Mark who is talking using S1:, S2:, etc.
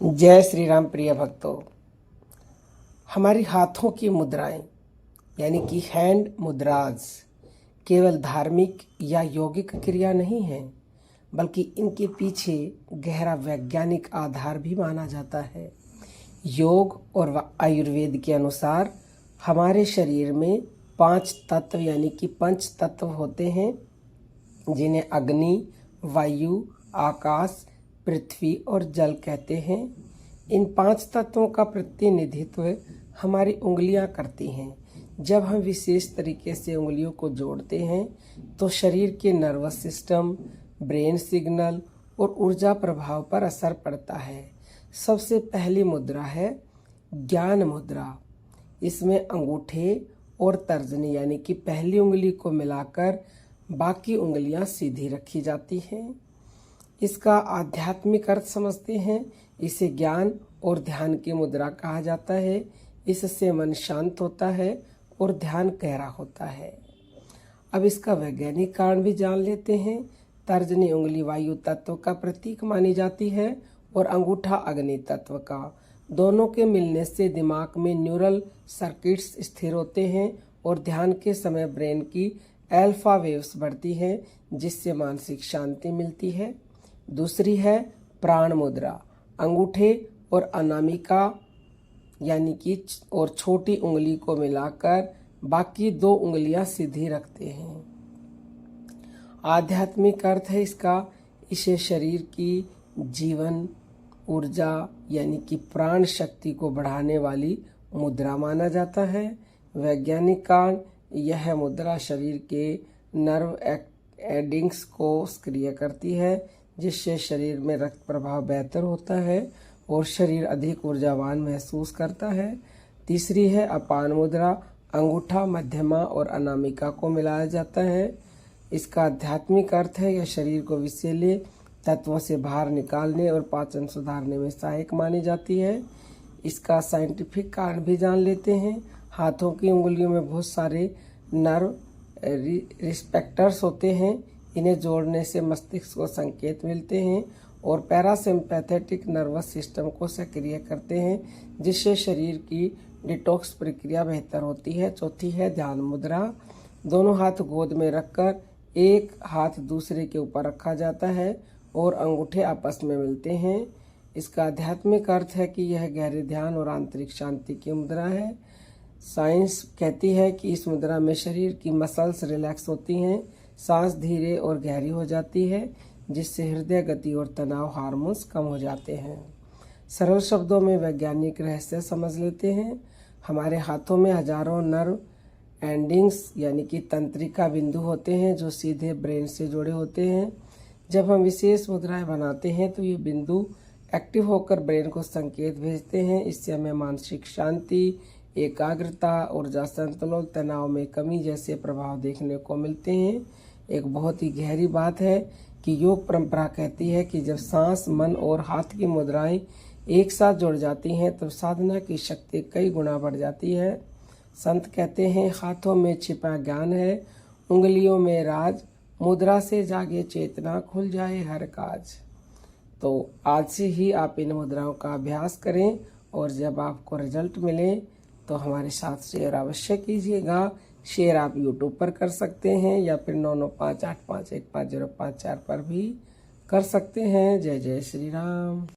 S1: जय श्री राम। प्रिय भक्तों, हमारी हाथों की मुद्राएं यानी कि हैंड मुद्राज केवल धार्मिक या यौगिक क्रिया नहीं है, बल्कि इनके पीछे गहरा वैज्ञानिक आधार भी माना जाता है। योग और आयुर्वेद के अनुसार हमारे शरीर में 5 तत्व यानी कि पंच तत्व होते हैं, जिन्हें अग्नि, वायु, आकाश, पृथ्वी और जल कहते हैं। इन 5 तत्वों का प्रतिनिधित्व हमारी उंगलियां करती हैं। जब हम विशेष तरीके से उंगलियों को जोड़ते हैं तो शरीर के नर्वस सिस्टम, ब्रेन सिग्नल और ऊर्जा प्रभाव पर असर पड़ता है। सबसे पहली मुद्रा है ज्ञान मुद्रा। इसमें अंगूठे और तर्जनी यानी कि पहली उंगली को मिलाकर बाकी उंगलियां सीधी रखी जाती हैं। इसका आध्यात्मिक अर्थ समझते हैं। इसे ज्ञान और ध्यान की मुद्रा कहा जाता है। इससे मन शांत होता है और ध्यान गहरा होता है। अब इसका वैज्ञानिक कारण भी जान लेते हैं। तर्जनी उंगली वायु तत्व का प्रतीक मानी जाती है और अंगूठा अग्नि तत्व का। दोनों के मिलने से दिमाग में न्यूरल सर्किट्स स्थिर होते हैं और ध्यान के समय ब्रेन की अल्फा वेव्स बढ़ती हैं, जिससे मानसिक शांति मिलती है। दूसरी है प्राण मुद्रा। अंगूठे और अनामिका यानी कि और छोटी उंगली को मिलाकर बाकी 2 उंगलियां सीधी रखते हैं। आध्यात्मिक अर्थ है इसका। इसे शरीर की जीवन ऊर्जा यानी कि प्राण शक्ति को बढ़ाने वाली मुद्रा माना जाता है। वैज्ञानिक कारण, यह मुद्रा शरीर के नर्व एंडिंग्स को सक्रिय करती है, जिससे शरीर में रक्त प्रवाह बेहतर होता है और शरीर अधिक ऊर्जावान महसूस करता है। तीसरी है अपान मुद्रा। अंगूठा, मध्यमा और अनामिका को मिलाया जाता है। इसका आध्यात्मिक अर्थ है यह शरीर को विषैले तत्वों से बाहर निकालने और पाचन सुधारने में सहायक मानी जाती है। इसका साइंटिफिक कारण भी जान लेते हैं। हाथों की उंगलियों में बहुत सारे नर्व रिसेप्टर्स होते हैं। इन्हें जोड़ने से मस्तिष्क को संकेत मिलते हैं और पैरासिम्पैथेटिक नर्वस सिस्टम को सक्रिय करते हैं, जिससे शरीर की डिटॉक्स प्रक्रिया बेहतर होती है। चौथी है ध्यान मुद्रा। दोनों हाथ गोद में रखकर एक हाथ दूसरे के ऊपर रखा जाता है और अंगूठे आपस में मिलते हैं। इसका आध्यात्मिक अर्थ है कि यह गहरे ध्यान और आंतरिक शांति की मुद्रा है। साइंस कहती है कि इस मुद्रा में शरीर की मसल्स रिलैक्स होती हैं, सांस धीरे और गहरी हो जाती है, जिससे हृदय गति और तनाव हार्मोन्स कम हो जाते हैं। सरल शब्दों में वैज्ञानिक रहस्य समझ लेते हैं। हमारे हाथों में हजारों नर्व एंडिंग्स यानी कि तंत्रिका बिंदु होते हैं, जो सीधे ब्रेन से जुड़े होते हैं। जब हम विशेष मुद्राएं बनाते हैं तो ये बिंदु एक्टिव होकर ब्रेन को संकेत भेजते हैं। इससे हमें मानसिक शांति, एकाग्रता, ऊर्जा संतुलन, तनाव में कमी जैसे प्रभाव देखने को मिलते हैं। एक बहुत ही गहरी बात है कि योग परंपरा कहती है कि जब सांस, मन और हाथ की मुद्राएं एक साथ जुड़ जाती हैं तो साधना की शक्ति कई गुना बढ़ जाती है। संत कहते हैं, हाथों में छिपा ज्ञान है, उंगलियों में राज, मुद्रा से जागे चेतना, खुल जाए हर काज। तो आज से ही आप इन मुद्राओं का अभ्यास करें और जब आपको रिजल्ट मिले तो हमारे साथ शेयर अवश्य कीजिएगा। शेयर आप YouTube पर कर सकते हैं या फिर 9958515054 पर भी कर सकते हैं। जय जय श्री राम।